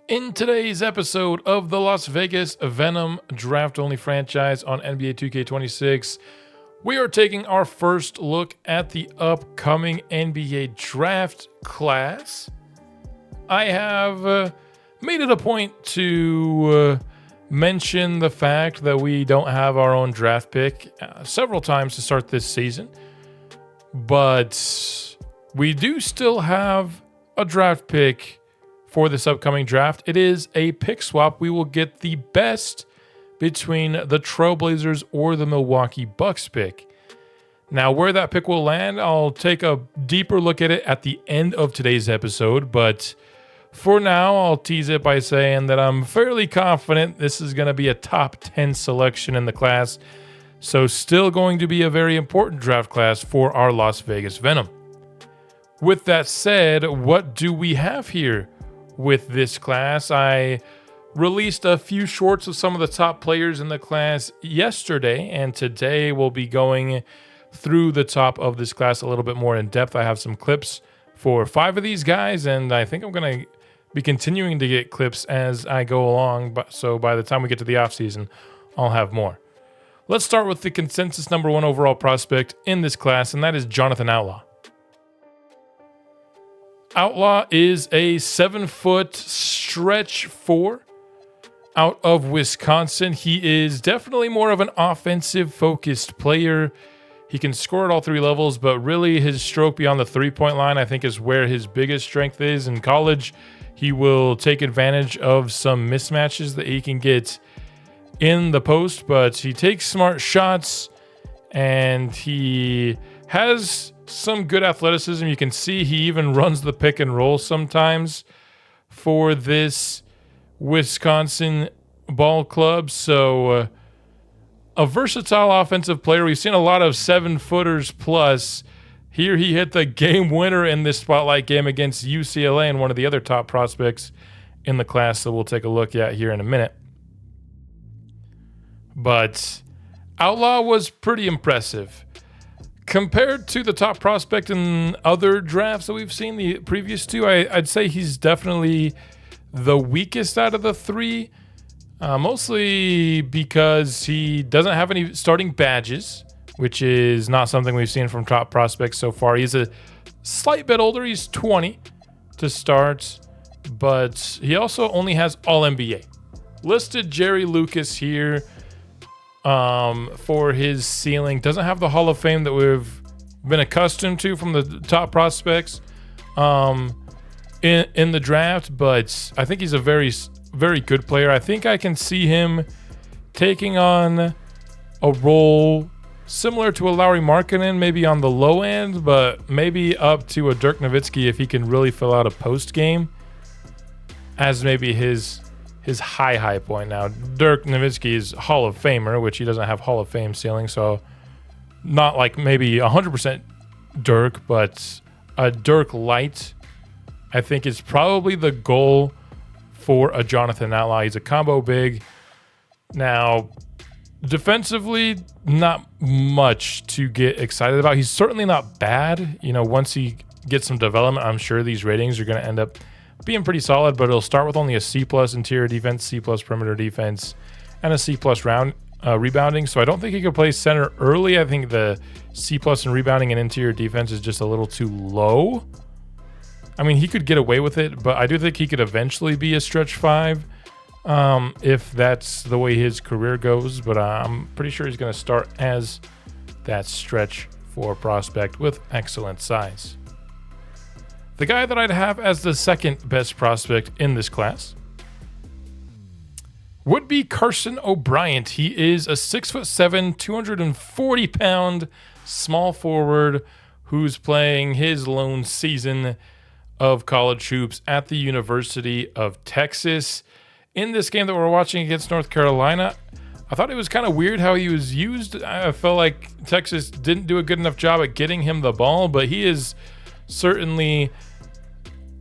In today's episode of the Las Vegas Venom draft-only franchise on NBA 2K26, we are taking our first look at the upcoming NBA draft class. I have made it a point to mention the fact that we don't have our own draft pick several times to start this season, but we do still have a draft pick for this upcoming draft. It is a pick swap. We will get the best between the Trailblazers or the Milwaukee Bucks pick. Now, where that pick will land, I'll take a deeper look at it at the end of today's episode, but for now, I'll tease it by saying that I'm fairly confident this is going to be a top 10 selection in the class, so still going to be a very important draft class for our Las Vegas Venom. With that said, what do we have here with this class? I released a few shorts of some of the top players in the class yesterday, and today we'll be going through the top of this class a little bit more in depth. I have some clips for 5 of these guys, and I think I'm going to be continuing to get clips as I go along, so by the time we get to the offseason, I'll have more. Let's start with the consensus number 1 overall prospect in this class, and that is Jonathan Outlaw. Outlaw is a 7-foot stretch 4 out of Wisconsin. He is definitely more of an offensive-focused player. He can score at all 3 levels, but really his stroke beyond the 3-point line, I think, is where his biggest strength is. In college, he will take advantage of some mismatches that he can get in the post, but he takes smart shots, and he has some good athleticism. You can see he even runs the pick and roll sometimes for this Wisconsin ball club. So a versatile offensive player. We've seen a lot of 7-footers plus. Here he hit the game winner in this spotlight game against UCLA and one of the other top prospects in the class that we'll take a look at here in a minute. But Outlaw was pretty impressive. Compared to the top prospect in other drafts that we've seen, the previous 2, I'd say he's definitely the weakest out of the 3, mostly because he doesn't have any starting badges, which is not something we've seen from top prospects so far. He's a slight bit older. He's 20 to start, but he also only has All-NBA. Listed Jerry Lucas here for his ceiling. Doesn't have the Hall of Fame that we've been accustomed to from the top prospects in the draft, but I think he's a very, very good player. I think I can see him taking on a role similar to a Lauri Markkanen, maybe on the low end, but maybe up to a Dirk Nowitzki if he can really fill out a post game as maybe his high point. Now, Dirk Nowitzki is Hall of Famer, which he doesn't have Hall of Fame ceiling, so not like maybe 100% Dirk, but a Dirk light, I think, is probably the goal for a Jonathan Outlaw. He's a combo big. Now, defensively, not much to get excited about. He's certainly not bad. You know, once he gets some development, I'm sure these ratings are going to end up being pretty solid, but it'll start with only a C+ interior defense, C+ perimeter defense, and a C+ rebounding. So I don't think he could play center early. I think the C+ in rebounding and interior defense is just a little too low. I mean, he could get away with it, but I do think he could eventually be a stretch 5 if that's the way his career goes. But I'm pretty sure he's going to start as that stretch 4 prospect with excellent size. The guy that I'd have as the second best prospect in this class would be Carson O'Brien. He is a 6'7", 240-pound small forward who's playing his lone season of college hoops at the University of Texas. In this game that we're watching against North Carolina, I thought it was kind of weird how he was used. I felt like Texas didn't do a good enough job at getting him the ball, but he is certainly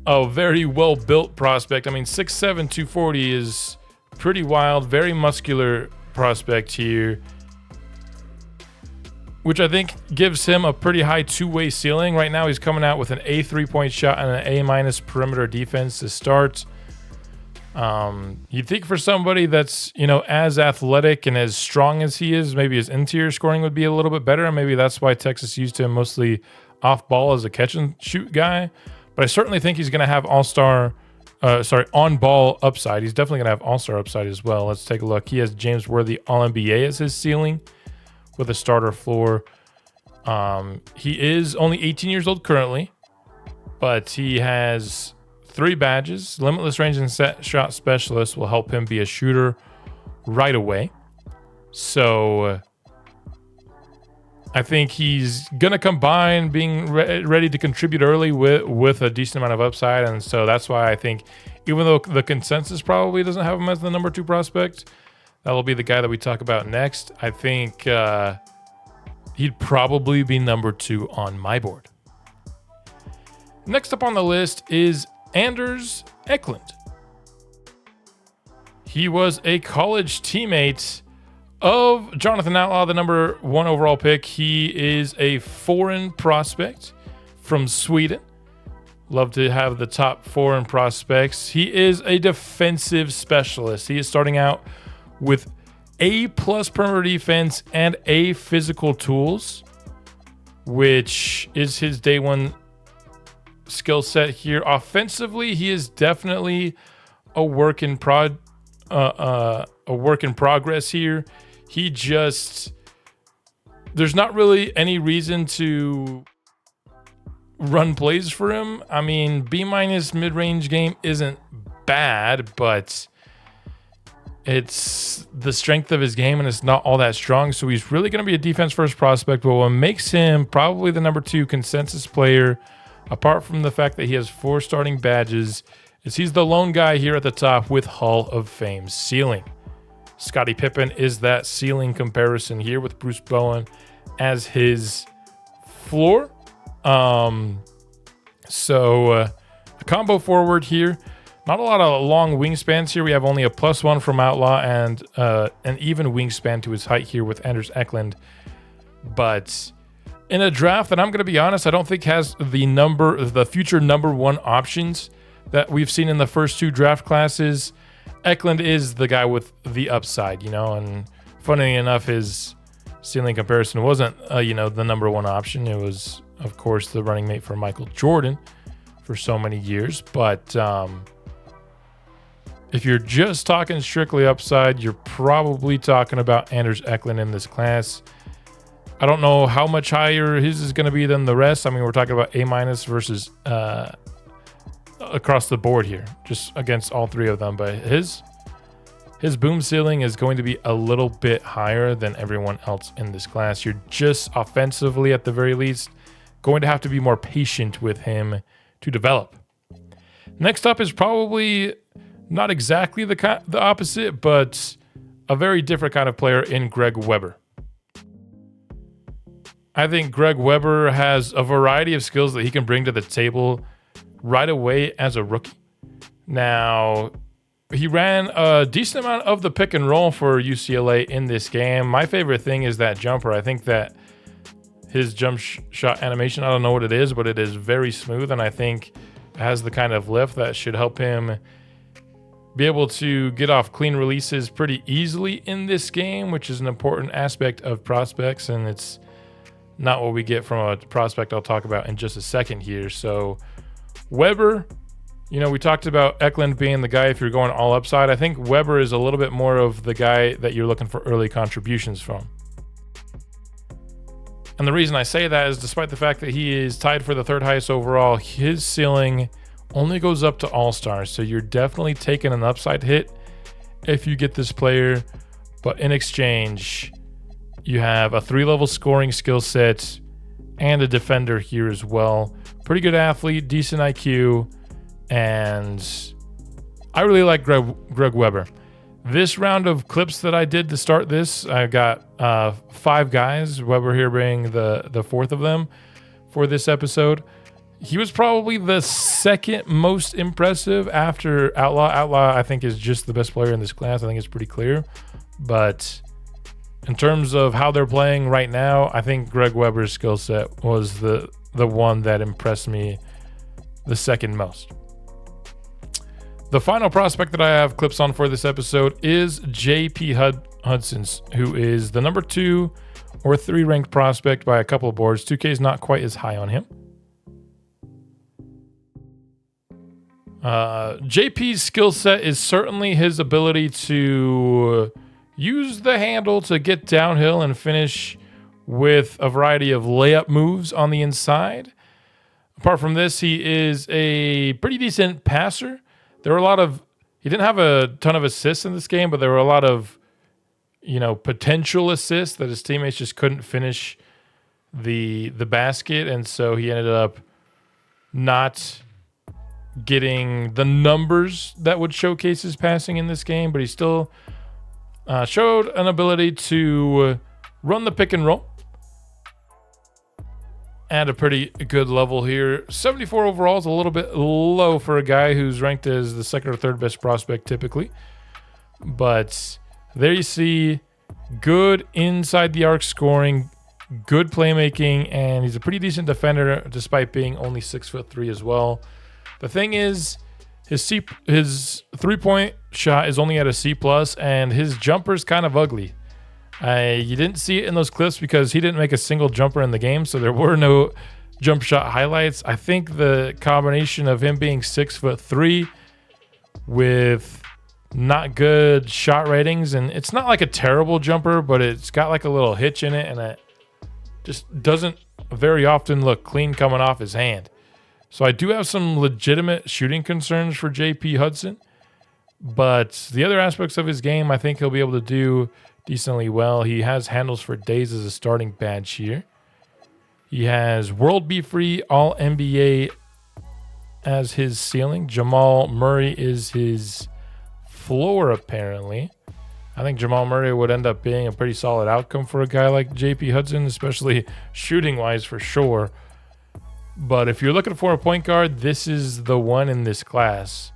a very well-built prospect. I mean, 6'7", 240 is pretty wild, very muscular prospect here, which I think gives him a pretty high two-way ceiling. Right now, he's coming out with an A 3-point shot and an A- perimeter defense to start. You'd think for somebody that's, as athletic and as strong as he is, maybe his interior scoring would be a little bit better. And maybe that's why Texas used him mostly off ball as a catch and shoot guy. But I certainly think he's going to have on ball upside. He's definitely going to have all-star upside as well. Let's take a look. He has James Worthy All-NBA as his ceiling with a starter floor. He is only 18 years old currently, but he has 3 badges. Limitless range and set shot specialist will help him be a shooter right away. So I think he's going to combine being ready to contribute early with a decent amount of upside. And so that's why I think, even though the consensus probably doesn't have him as the number 2 prospect, that'll be the guy that we talk about next. I think he'd probably be number 2 on my board. Next up on the list is Anders Eklund. He was a college teammate of Jonathan Outlaw, the number 1 overall pick. He is a foreign prospect from Sweden. Love to have the top foreign prospects. He is a defensive specialist. He is starting out with A+ perimeter defense and A physical tools, which is his day 1 skill set here. Offensively, he is definitely a work in progress here. There's not really any reason to run plays for him. I mean, B- mid-range game isn't bad, but it's the strength of his game and it's not all that strong. So he's really going to be a defense first prospect. But what makes him probably the number 2 consensus player, apart from the fact that he has 4 starting badges, is he's the lone guy here at the top with Hall of Fame ceiling. Scottie Pippen is that ceiling comparison here with Bruce Bowen as his floor. So a combo forward here. Not a lot of long wingspans here. We have only a +1 from Outlaw and an even wingspan to his height here with Anders Eklund. But in a draft that, I'm going to be honest, I don't think has the future number 1 options that we've seen in the first 2 draft classes, Eklund is the guy with the upside, and funny enough, his ceiling comparison wasn't, the number 1 option. It was, of course, the running mate for Michael Jordan for so many years. But if you're just talking strictly upside, you're probably talking about Anders Eklund in this class. I don't know how much higher his is going to be than the rest. I mean, we're talking about A- versus across the board here, just against all 3 of them. But his boom ceiling is going to be a little bit higher than everyone else in this class. You're just offensively, at the very least, going to have to be more patient with him to develop. Next up is probably not exactly the opposite, but a very different kind of player in Greg Weber. I think Greg Weber has a variety of skills that he can bring to the table right away as a rookie. Now, he ran a decent amount of the pick and roll for UCLA in this game. My favorite thing is that jumper. I think that his jump shot animation, I don't know what it is, but it is very smooth, and I think it has the kind of lift that should help him be able to get off clean releases pretty easily in this game, which is an important aspect of prospects, and it's not what we get from a prospect I'll talk about in just a second here. So Weber, we talked about Eklund being the guy if you're going all upside. I think Weber is a little bit more of the guy that you're looking for early contributions from. And the reason I say that is, despite the fact that he is tied for the 3rd highest overall, his ceiling only goes up to all-stars. So you're definitely taking an upside hit if you get this player. But in exchange, you have a 3-level scoring skill set and a defender here as well. Pretty good athlete, decent IQ, and I really like Greg Weber. This round of clips that I did to start this, I got 5 guys, Weber here being the 4th of them for this episode. He was probably the 2nd most impressive after Outlaw. Outlaw, I think, is just the best player in this class. I think it's pretty clear. But in terms of how they're playing right now, I think Greg Weber's skill set was the one that impressed me the 2nd most. The final prospect that I have clips on for this episode is JP Hudson, who is the number 2 or 3 ranked prospect by a couple of boards. 2K is not quite as high on him. JP's skill set is certainly his ability to use the handle to get downhill and finish with a variety of layup moves on the inside. Apart from this, he is a pretty decent passer. He didn't have a ton of assists in this game, but there were a lot of, potential assists that his teammates just couldn't finish the basket. And so he ended up not getting the numbers that would showcase his passing in this game, but he still showed an ability to run the pick and roll at a pretty good level here. 74 overall is a little bit low for a guy who's ranked as the second or third best prospect typically. But there you see good inside the arc scoring, good playmaking, and he's a pretty decent defender despite being only 6'3" as well. The thing is, his 3-point shot is only at a C+, and his jumper's kind of ugly. You didn't see it in those clips because he didn't make a single jumper in the game, so there were no jump shot highlights. I think the combination of him being 6'3" with not good shot ratings, and it's not like a terrible jumper, but it's got like a little hitch in it, and it just doesn't very often look clean coming off his hand. So I do have some legitimate shooting concerns for JP Hudson, but the other aspects of his game, I think he'll be able to do decently well. He has handles for days as a starting badge here. He has World Be Free All NBA as his ceiling. Jamal Murray is his floor, apparently. I think Jamal Murray would end up being a pretty solid outcome for a guy like JP Hudson, especially shooting-wise for sure. But if you're looking for a point guard, this is the one in this class.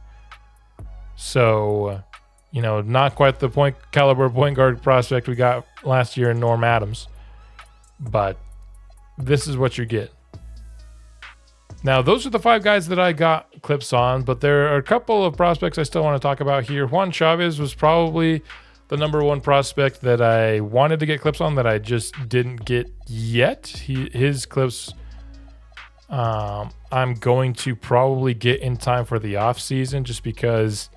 So, not quite the caliber point guard prospect we got last year in Norm Adams. But this is what you get. Now, those are the 5 guys that I got clips on, but there are a couple of prospects I still want to talk about here. Juan Chavez was probably the number 1 prospect that I wanted to get clips on that I just didn't get yet. His clips I'm going to probably get in time for the offseason just because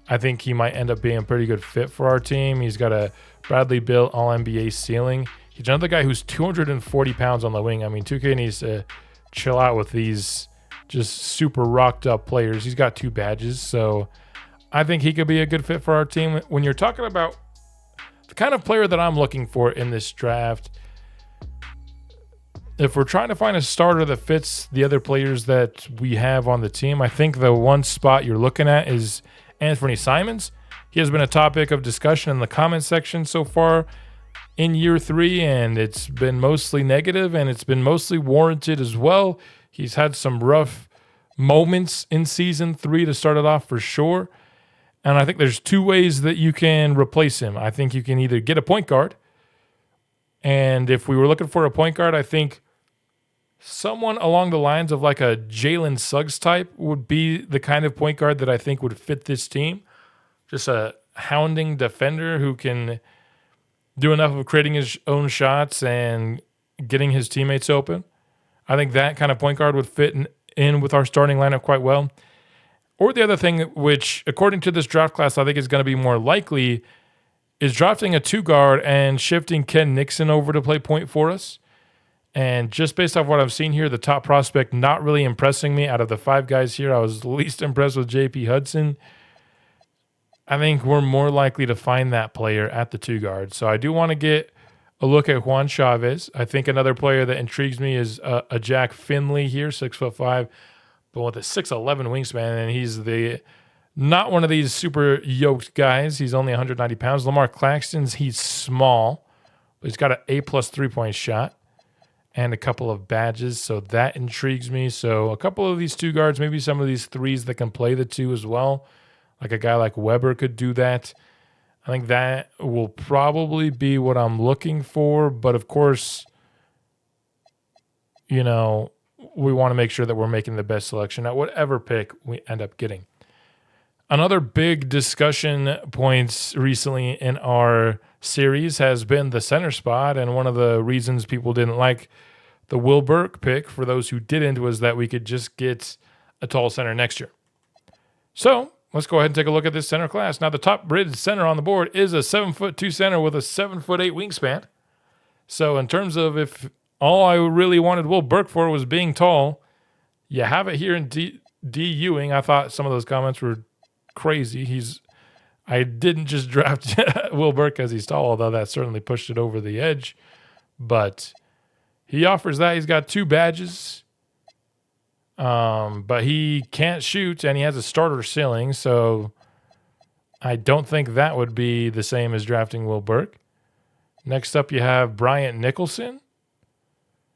I think he might end up being a pretty good fit for our team. He's got a Bradley Beal All-NBA ceiling. He's another guy who's 240 pounds on the wing. I mean, 2K needs to chill out with these just super rocked up players. He's got 2 badges, so I think he could be a good fit for our team. When you're talking about the kind of player that I'm looking for in this draft, if we're trying to find a starter that fits the other players that we have on the team, I think the one spot you're looking at is Anthony Simons. He has been a topic of discussion in the comment section so far in year 3, and it's been mostly negative, and it's been mostly warranted as well. He's had some rough moments in season 3 to start it off for sure. And I think there's 2 ways that you can replace him. I think you can either get a point guard, and if we were looking for a point guard, I think someone along the lines of like a Jalen Suggs type would be the kind of point guard that I think would fit this team. Just a hounding defender who can do enough of creating his own shots and getting his teammates open. I think that kind of point guard would fit in with our starting lineup quite well. Or the other thing, which according to this draft class I think is going to be more likely, is drafting a 2 guard and shifting Ken Nixon over to play point for us. And just based off what I've seen here, the top prospect not really impressing me out of the 5 guys here. I was least impressed with JP Hudson. I think we're more likely to find that player at the 2 guard. So I do want to get a look at Juan Chavez. I think another player that intrigues me is a Jack Finley here, 6'5", but with a 6'11" wingspan, and he's not one of these super yoked guys. He's only 190 pounds. Lamar Claxton's, he's small, but he's got an A+ 3-point shot and a couple of badges, so that intrigues me. So a couple of these 2 guards, maybe some of these 3s that can play the 2 as well. Like a guy like Weber could do that. I think that will probably be what I'm looking for. But of course, we want to make sure that we're making the best selection at whatever pick we end up getting. Another big discussion points recently in our series has been the center spot, and one of the reasons people didn't like the Will Burke pick, for those who didn't, was that we could just get a tall center next year. So let's go ahead and take a look at this center class. Now, the top rated center on the board is a 7'2" center with a 7'8" wingspan. So in terms of if all I really wanted Will Burke for was being tall, you have it here in D. Ewing. I thought some of those comments were crazy. I didn't just draft Will Burke because he's tall, although that certainly pushed it over the edge. But he offers that. He's got 2 badges. But he can't shoot, and he has a starter ceiling, so I don't think that would be the same as drafting Will Burke. Next up, you have Bryant Nicholson,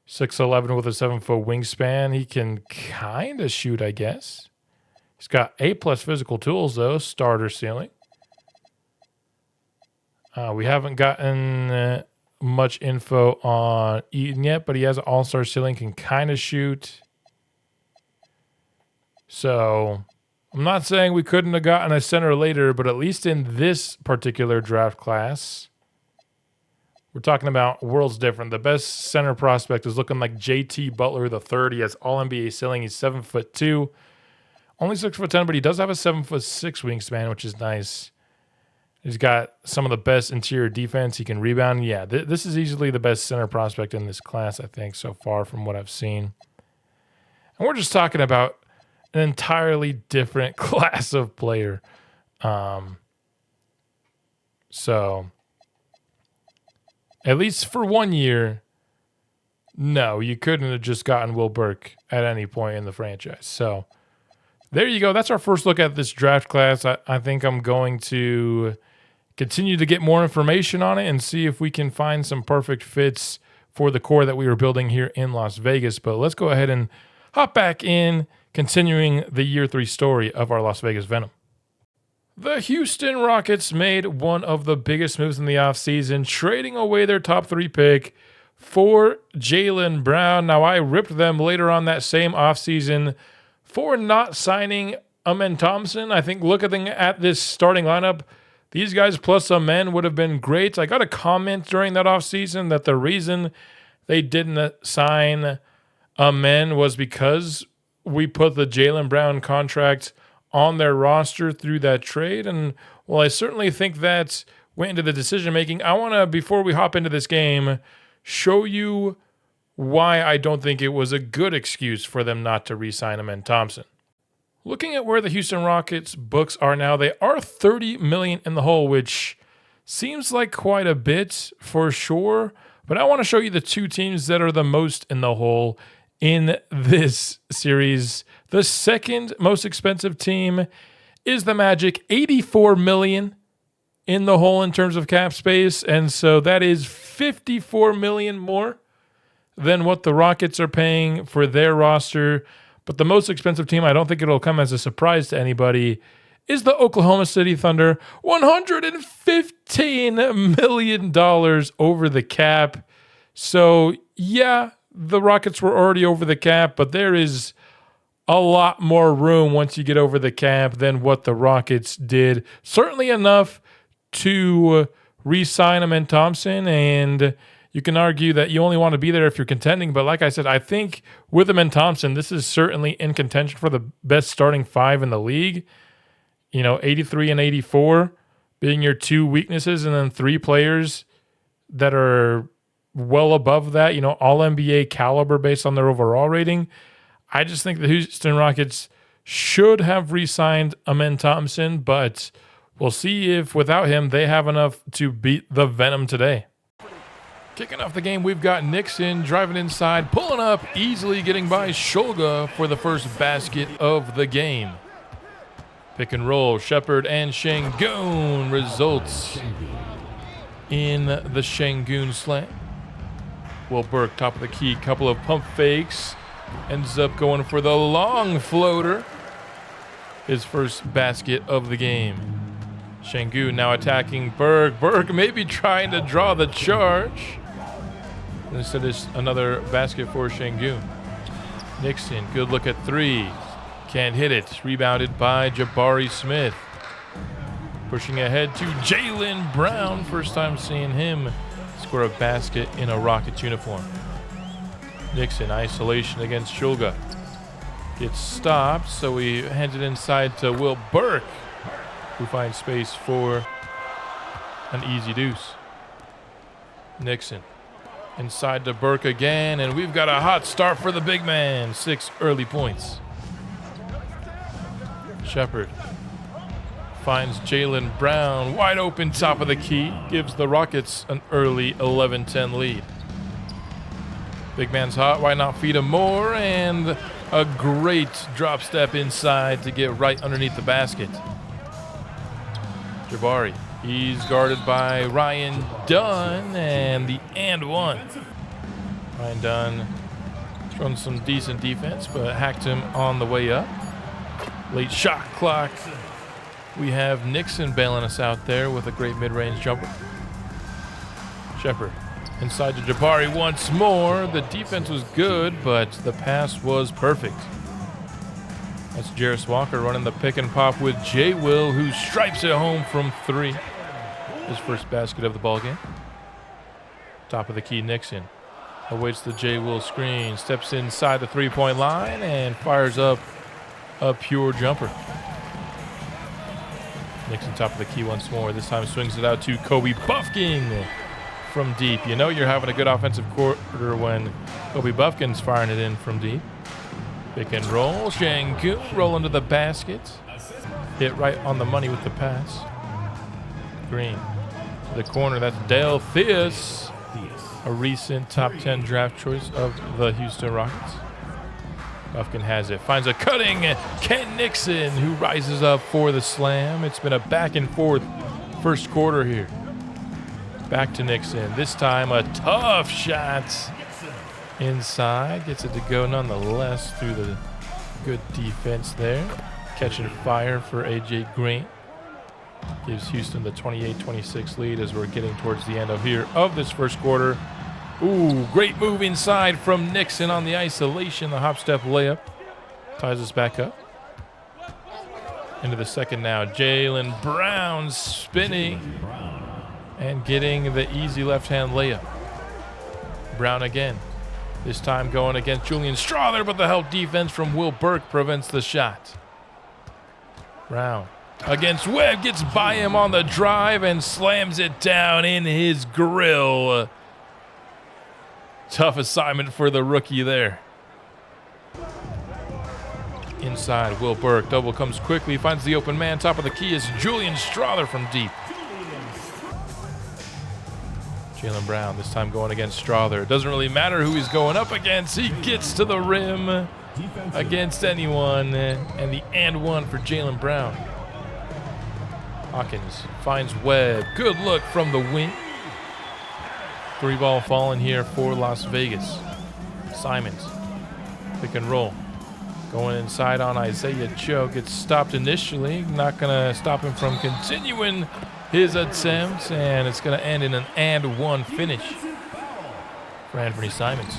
6'11" with a 7-foot wingspan. He can kind of shoot, I guess. He's got A+ physical tools, though, starter ceiling. We haven't gotten much info on Eaton yet, but he has an all-star ceiling, can kind of shoot. So I'm not saying we couldn't have gotten a center later, but at least in this particular draft class, we're talking about worlds different. The best center prospect is looking like JT Butler III. He has all-NBA ceiling. He's 7'2", only 6'10", but he does have a 7'6" wingspan, which is nice. He's got some of the best interior defense. He can rebound. Yeah, this is easily the best center prospect in this class, I think, so far from what I've seen. And we're just talking about an entirely different class of player. So, at least for 1 year, no, you couldn't have just gotten Will Burke at any point in the franchise. So, there you go. That's our first look at this draft class. I think I'm going to continue to get more information on it and see if we can find some perfect fits for the core that we were building here in Las Vegas. But let's go ahead and hop back in, continuing the year 3 story of our Las Vegas Venom. The Houston Rockets made one of the biggest moves in the offseason, trading away their top 3 pick for Jaylen Brown. Now, I ripped them later on that same offseason for not signing Amen Thompson. I think looking at this starting lineup, these guys plus Amen would have been great. I got a comment during that offseason that the reason they didn't sign Amen was because we put the Jaylen Brown contract on their roster through that trade. And while I certainly think that went into the decision making, I want to, before we hop into this game, show you why I don't think it was a good excuse for them not to re-sign Amen Thompson. Looking at where the Houston Rockets books are now, they are $30 million in the hole, which seems like quite a bit for sure. But I want to show you the 2 teams that are the most in the hole in this series. The second most expensive team is the Magic, $84 million in the hole in terms of cap space. And so that is $54 million more than what the Rockets are paying for their roster. But the most expensive team, I don't think it'll come as a surprise to anybody, is the Oklahoma City Thunder, $115 million over the cap. So, yeah, the Rockets were already over the cap, but there is a lot more room once you get over the cap than what the Rockets did. Certainly enough to re-sign Amen Thompson, and you can argue that you only want to be there if you're contending, but like I said, I think with Amen Thompson, this is certainly in contention for the best starting 5 in the league. 83 and 84 being your 2 weaknesses, and then 3 players that are well above that, all NBA caliber based on their overall rating. I just think the Houston Rockets should have re-signed Amen Thompson, but we'll see if without him they have enough to beat the Venom today. Kicking off the game, we've got Nixon driving inside, pulling up, easily getting by Shulga for the first basket of the game. Pick and roll, Shepard and Şengün results in the Şengün slam. Will Burke, top of the key, couple of pump fakes, ends up going for the long floater. His first basket of the game. Şengün now attacking Burke. Burke maybe trying to draw the charge. Instead, it's another basket for Şengün. Nixon, good look at 3. Can't hit it. Rebounded by Jabari Smith. Pushing ahead to Jaylen Brown. First time seeing him score a basket in a Rockets uniform. Nixon, isolation against Shulga. Gets stopped, so he hands it inside to Will Burke, who finds space for an easy deuce. Nixon inside to Burke again, and we've got a hot start for the big man. 6 early points. Shepard finds Jaylen Brown wide open top of the key, gives the Rockets an early 11-10 lead. Big man's hot, why not feed him more? And a great drop step inside to get right underneath the basket. Jabari, he's guarded by Ryan Dunn, and the and one. Ryan Dunn shown some decent defense, but hacked him on the way up. Late shot clock. We have Nixon bailing us out there with a great mid-range jumper. Shepard inside to Jabari once more. The defense was good, but the pass was perfect. That's Jarris Walker running the pick and pop with J. Will, who stripes it home from 3. His first basket of the ballgame. Top of the key, Nixon awaits the J. Will screen, steps inside the three-point line, and fires up a pure jumper. Nixon top of the key once more. This time swings it out to Kobe Bufkin from deep. You know you're having a good offensive quarter when Kobe Bufkin's firing it in from deep. Pick and roll. Şengün roll into the basket. Hit right on the money with the pass. Green. The corner. That's Dale Theus, a recent top 10 draft choice of the Houston Rockets. Bufkin has it. Finds a cutting Ken Nixon, who rises up for the slam. It's been a back and forth first quarter here. Back to Nixon. This time a tough shot inside. Gets it to go nonetheless through the good defense there. Catching fire for A.J. Green. Gives Houston the 28-26 lead as we're getting towards the end of this first quarter. Ooh, great move inside from Nixon on the isolation. The hop step layup ties us back up. Into the second now. Jaylen Brown spinning and getting the easy left-hand layup. Brown again. This time going against Julian Strawther, but the help defense from Will Burke prevents the shot. Brown against Webb, gets by him on the drive and slams it down in his grill. Tough assignment for the rookie there. Inside, Will Burke. Double comes quickly, finds the open man. Top of the key is Julian Strawther from deep. Jaylen Brown, this time going against Strawther. It doesn't really matter who he's going up against. He gets to the rim against anyone. And the and one for Jaylen Brown. Hawkins finds Webb. Good look from the wing. 3-ball falling here for Las Vegas. Simons, pick and roll. Going inside on Isaiah Joe. Gets stopped initially. Not going to stop him from continuing his attempt. And it's going to end in an and one finish for Anthony Simons.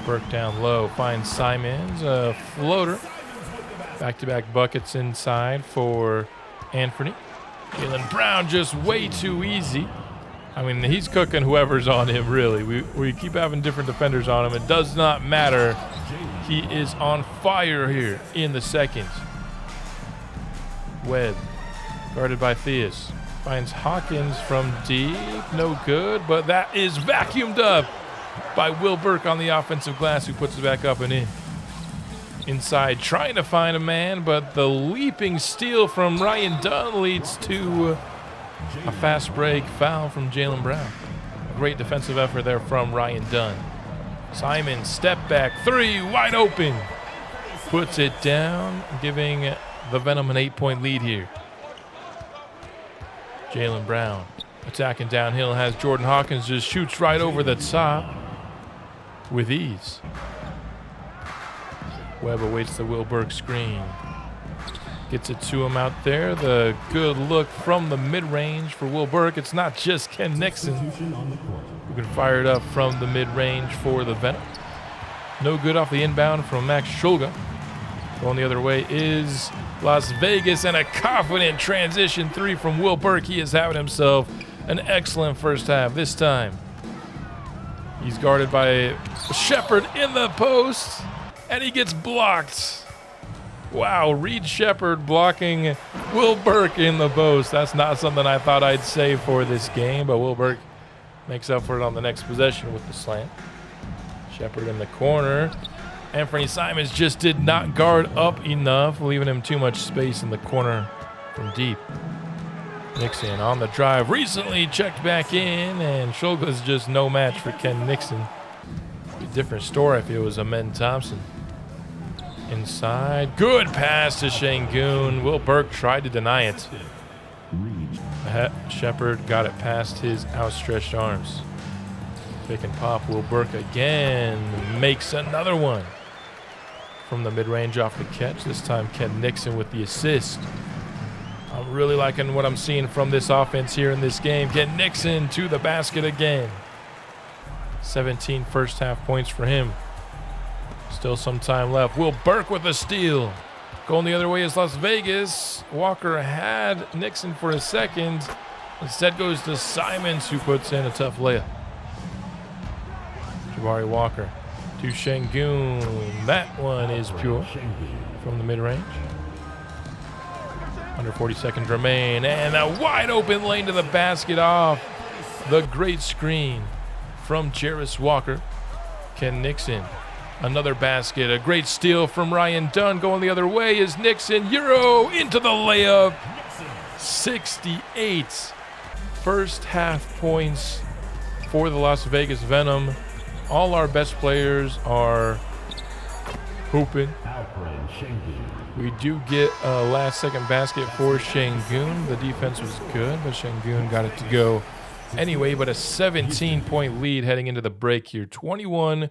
Burke down low. Finds Simons. A floater. Back-to-back buckets inside for Anthony. Jaylen Brown just way too easy. I mean, he's cooking whoever's on him, really. We keep having different defenders on him. It does not matter. He is on fire here in the second. Webb, guarded by Theus. Finds Hawkins from deep. No good, but that is vacuumed up by Will Burke on the offensive glass, who puts it back up and in. Inside, trying to find a man, but the leaping steal from Ryan Dunn leads to a fast break foul from Jaylen Brown. Great defensive effort there from Ryan Dunn. Simon, step back, 3, wide open. Puts it down, giving the Venom an 8-point lead here. Jaylen Brown attacking downhill, has Jordan Hawkins, just shoots right over the top with ease. Webb awaits the Will Burke screen. Gets it to him out there. The good look from the mid-range for Will Burke. It's not just Ken Nixon who can fire it up from the mid-range for the Venom. No good off the inbound from Max Shulga. Going the other way is Las Vegas, and a confident transition three from Will Burke. He is having himself an excellent first half this time. He's guarded by Shepard in the post, and he gets blocked. Wow, Reed Shepard blocking Will Burke in the post. That's not something I thought I'd say for this game, but Will Burke makes up for it on the next possession with the slant. Shepard in the corner. Anthony Simons just did not guard up enough, leaving him too much space in the corner from deep. Nixon on the drive, recently checked back in, and Shulga's just no match for Ken Nixon. A different story if it was Amen Thompson. Inside, good pass to Şengün. Will Burke tried to deny it. Shepard got it past his outstretched arms. Pick and pop, Will Burke again makes another one. From the mid-range off the catch, this time Ken Nixon with the assist. I'm really liking what I'm seeing from this offense here in this game. Ken Nixon to the basket again. 17 first half points for him. Still some time left. Will Burke with a steal. Going the other way is Las Vegas. Walker had Nixon for a second. Instead goes to Simons, who puts in a tough layup. Jabari Walker to Şengün. That one is pure from the mid-range. Under 40 seconds remain, and a wide open lane to the basket off the great screen from Jarris Walker. Ken Nixon, another basket, a great steal from Ryan Dunn. Going the other way is Nixon, Euro into the layup. 68 first half points for the Las Vegas Venom. All our best players are hooping. We do get a last-second basket for Şengün. The defense was good, but Şengün got it to go anyway. But a 17-point lead heading into the break here. 21,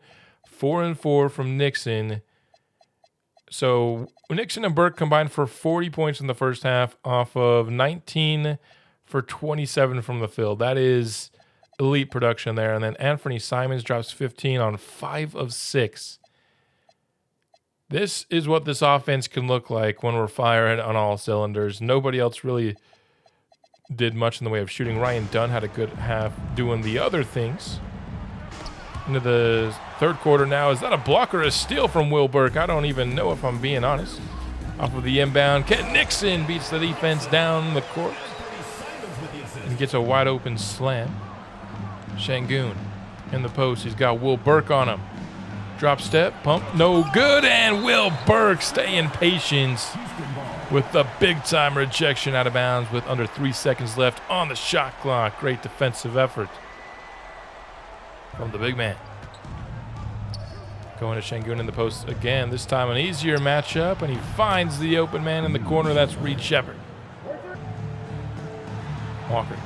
4-4 from Nixon. So Nixon and Burke combined for 40 points in the first half off of 19 for 27 from the field. That is elite production there. And then Anthony Simons drops 15 on 5 of 6. This is what this offense can look like when we're firing on all cylinders. Nobody else really did much in the way of shooting. Ryan Dunn had a good half doing the other things. Into the third quarter now. Is that a block or a steal from Will Burke? I don't even know if I'm being honest. Off of the inbound, Ken Nixon beats the defense down the court and gets a wide open slam. Şengün in the post. He's got Will Burke on him. Drop step, pump, no good, and Will Burke staying patient with the big-time rejection out of bounds with under 3 seconds left on the shot clock. Great defensive effort from the big man. Going to Şengün in the post again, this time an easier matchup, and he finds the open man in the corner. That's Reed Shepard. Walker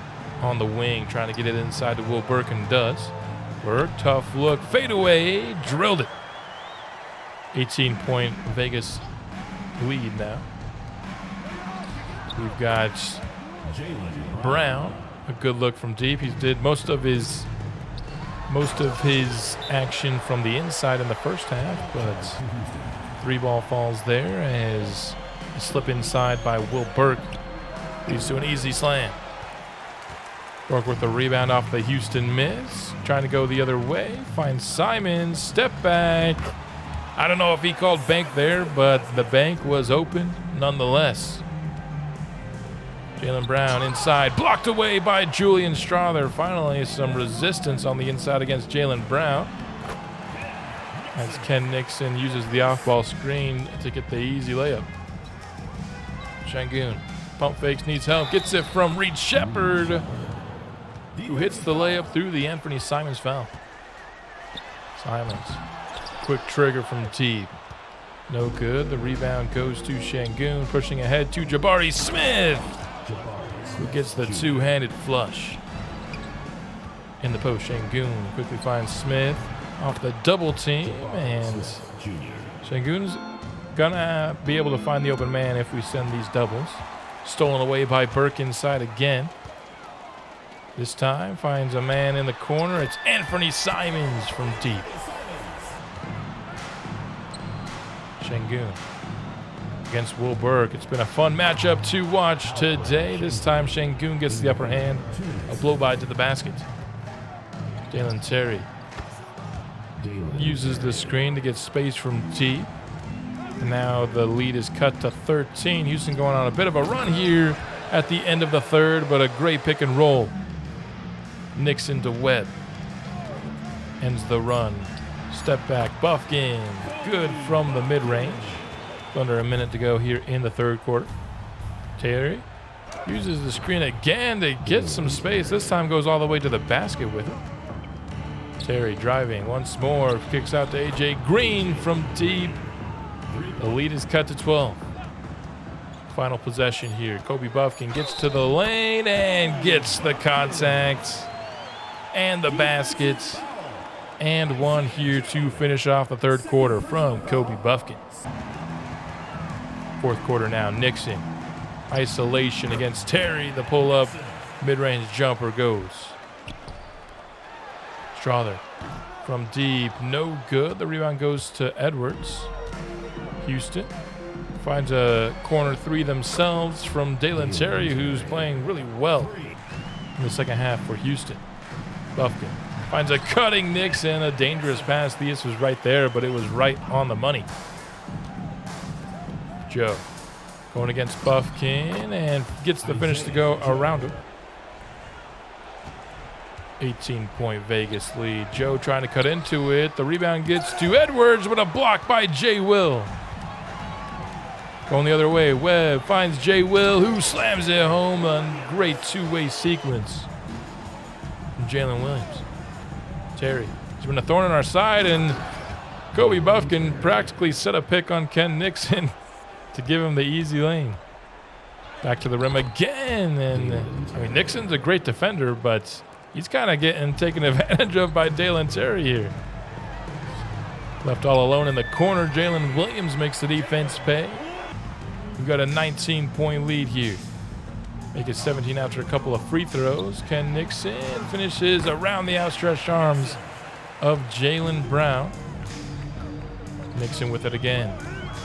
on the wing, trying to get it inside to Will Burke, and does. Burke, tough look, fade away, drilled it. 18-point Vegas lead now. We've got Brown, a good look from deep. He did most of his action from the inside in the first half, but 3 ball falls there as a slip inside by Will Burke leads to an easy slam. Burke with the rebound off the Houston miss. Trying to go the other way. Finds Simons. Step back. I don't know if he called bank there, but the bank was open nonetheless. Jaylen Brown inside. Blocked away by Julian Strother. Finally, some resistance on the inside against Jaylen Brown. As Ken Nixon uses the off-ball screen to get the easy layup. Şengün. Pump fakes, needs help. Gets it from Reed Shepard, who hits the layup through the Anthony Simons foul. Simons, quick trigger from deep. No good. The rebound goes to Şengün, pushing ahead to Jabari Smith, who gets the two-handed flush. In the post, Şengün quickly finds Smith off the double team, and Şengün's gonna be able to find the open man if we send these doubles. Stolen away by Burke inside again. This time finds a man in the corner. It's Anthony Simons from deep. Şengün against Will Burke. It's been a fun matchup to watch today. This time, Şengün gets the upper hand. A blow by to the basket. Dalen Terry uses the screen to get space from deep. And now the lead is cut to 13. Houston going on a bit of a run here at the end of the third, but a great pick and roll. Nixon to Webb. Ends the run. Step back. Bufkin. Good from the mid-range. Under a minute to go here in the third quarter. Terry uses the screen again to get some space. This time goes all the way to the basket with it. Terry driving once more. Kicks out to A.J. Green from deep. The lead is cut to 12. Final possession here. Kobe Bufkin gets to the lane and gets the contact and the basket. And one here to finish off the third quarter from Kobe Bufkin. Fourth quarter now. Nixon. Isolation against Terry. The pull-up mid-range jumper goes. Strother from deep. No good. The rebound goes to Edwards. Houston finds a corner three themselves from Dalen Terry, who's playing really well in the second half for Houston. Bufkin finds a cutting Nixon, a dangerous pass. Theus was right there, but it was right on the money. Joe going against Bufkin and gets the finish to go around him. 18-point Vegas lead. Joe trying to cut into it. The rebound gets to Edwards, but a block by Jay Will. Going the other way, Webb finds Jay Will, who slams it home. A great two-way sequence from Jalen Williams. Terry has been a thorn on our side, and Kobe Bufkin practically set a pick on Ken Nixon to give him the easy lane. Back to the rim again, and I mean, Nixon's a great defender, but he's kind of getting taken advantage of by Dalen Terry here. Left all alone in the corner, Jalen Williams makes the defense pay. We've got a 19-point lead here. Make it 17 after a couple of free throws. Ken Nixon finishes around the outstretched arms of Jaylen Brown. Nixon with it again.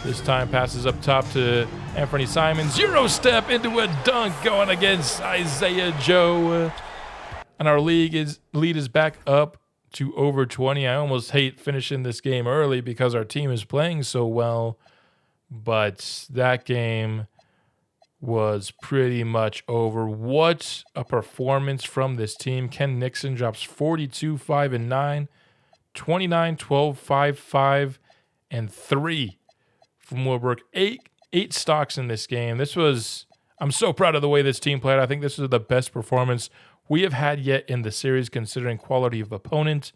This time passes up top to Anthony Simons. Euro step into a dunk going against Isaiah Joe. And our lead is back up to over 20. I almost hate finishing this game early because our team is playing so well. But that game was pretty much over. What a performance from this team. Ken Nixon drops 42, 5, and 9, 29, 12, 5, 5, and 3 from Will Burke. Eight stocks in this game. I'm so proud of the way this team played. I think this is the best performance we have had yet in the series, considering quality of opponent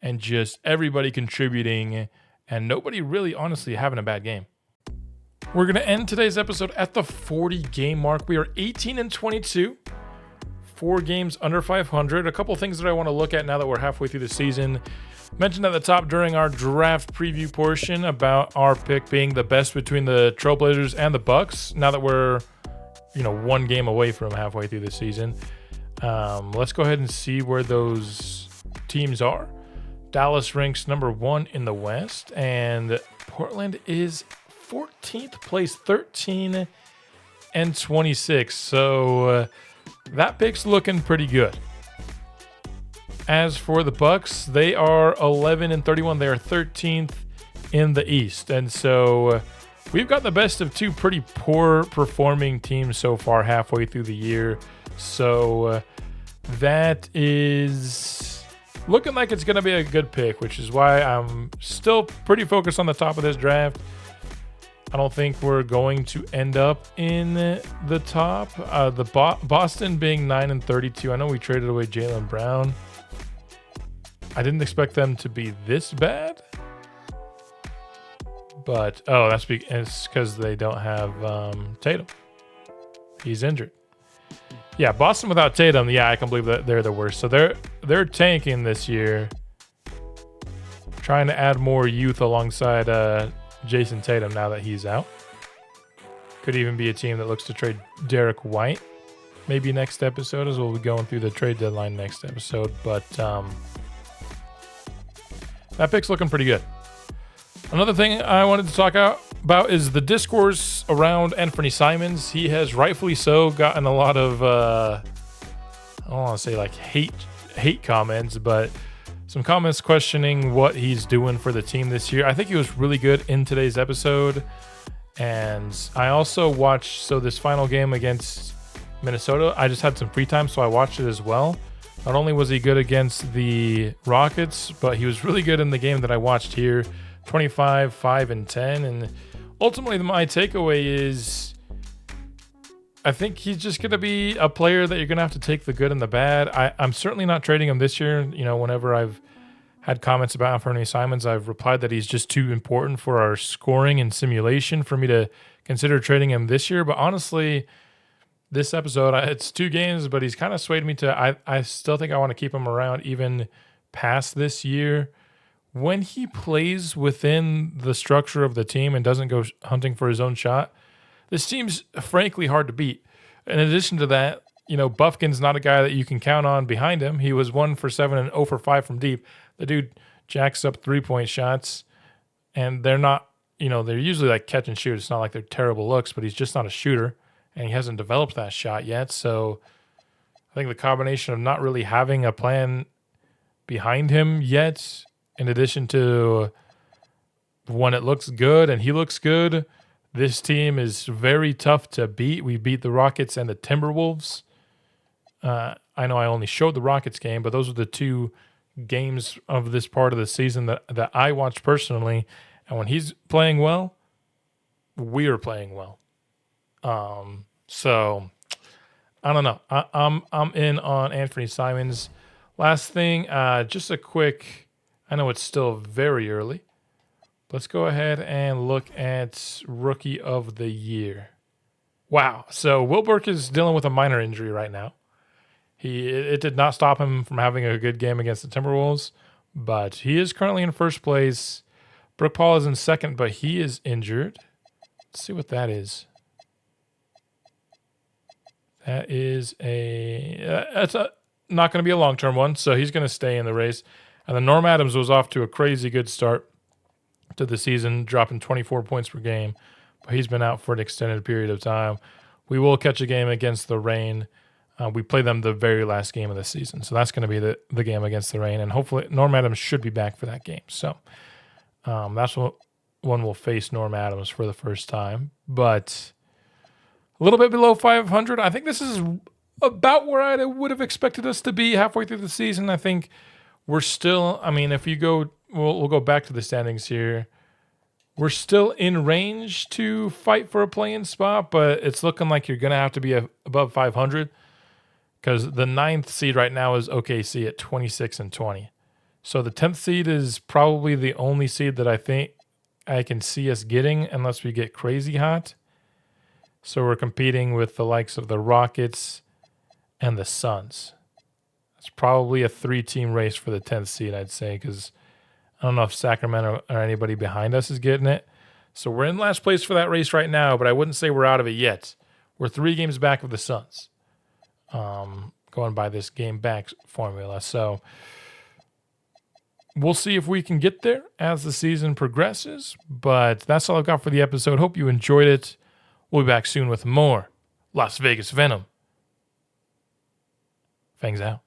and just everybody contributing and nobody really honestly having a bad game. We're going to end today's episode at the 40-game mark. We are 18-22, 4 games under 500. A couple things that I want to look at now that we're halfway through the season. Mentioned at the top during our draft preview portion about our pick being the best between the Trailblazers and the Bucks. Now that we're, 1 game away from halfway through the season, let's go ahead and see where those teams are. Dallas ranks number 1 in the West, and Portland is 14th place, 13 and 26. So that pick's looking pretty good. As for the Bucks, they are 11 and 31. They are 13th in the East. And so we've got the best of 2 pretty poor performing teams so far halfway through the year. So that is looking like it's going to be a good pick, which is why I'm still pretty focused on the top of this draft. I don't think we're going to end up in the top. Boston being 9 and 32. I know we traded away Jaylen Brown. I didn't expect them to be this bad. But, that's because they don't have Tatum. He's injured. Yeah, Boston without Tatum, I can believe that they're the worst. So they're tanking this year. Trying to add more youth alongside Jason Tatum now that he's out. Could even be a team that looks to trade Derek White maybe next episode, as we'll be going through the trade deadline next episode. But that pick's looking pretty good. Another thing I wanted to talk about is the discourse around Anthony Simons. He has rightfully so gotten a lot of I don't want to say like hate comments, but some comments questioning what he's doing for the team this year. I think he was really good in today's episode. And I also watched this final game against Minnesota. I just had some free time, so I watched it as well. Not only was he good against the Rockets, but he was really good in the game that I watched here. 25, 5, and 10. And ultimately, my takeaway is I think he's just going to be a player that you're going to have to take the good and the bad. I'm certainly not trading him this year. Whenever I've had comments about Anthony Simons, I've replied that he's just too important for our scoring and simulation for me to consider trading him this year. But honestly, this episode, it's 2 games, but he's kind of swayed me to I still think I want to keep him around even past this year. When he plays within the structure of the team and doesn't go hunting for his own shot, this team's frankly hard to beat. In addition to that, Bufkin's not a guy that you can count on behind him. He was 1 for 7 and 0 for 5 from deep. The dude jacks up 3-point shots, and they're not, they're usually like catch and shoot. It's not like they're terrible looks, but he's just not a shooter, and he hasn't developed that shot yet. So I think the combination of not really having a plan behind him yet, in addition to when it looks good and he looks good, this team is very tough to beat. We beat the Rockets and the Timberwolves. I know I only showed the Rockets game, but those are the 2 games of this part of the season that I watched personally. And when he's playing well, we are playing well. So I don't know. I'm in on Anthony Simons. Last thing, just a quick. I know it's still very early. Let's go ahead and look at Rookie of the Year. Wow. So Will Burke is dealing with a minor injury right now. It did not stop him from having a good game against the Timberwolves, but he is currently in first place. Brook Paul is in second, but he is injured. Let's see what that is. That is not going to be a long-term one, so he's going to stay in the race. And then Norm Adams was off to a crazy good start to the season, dropping 24 points per game, but he's been out for an extended period of time. We will catch a game against the Reign. We play them the very last game of the season, so that's going to be the game against the Reign, and hopefully Norm Adams should be back for that game. So that's when we'll face Norm Adams for the first time. But a little bit below 500. I think this is about where I would have expected us to be halfway through the season. I think we're still, if you go, we'll go back to the standings here. We're still in range to fight for a play-in spot, but it's looking like you're going to have to be above 500 because the 9th seed right now is OKC at 26 and 20. So the 10th seed is probably the only seed that I think I can see us getting unless we get crazy hot. So we're competing with the likes of the Rockets and the Suns. It's probably a 3-team race for the 10th seed, I'd say, because I don't know if Sacramento or anybody behind us is getting it. So we're in last place for that race right now, but I wouldn't say we're out of it yet. We're 3 games back of the Suns, going by this game back formula. So we'll see if we can get there as the season progresses, but that's all I've got for the episode. Hope you enjoyed it. We'll be back soon with more Las Vegas Venom. Fangs out.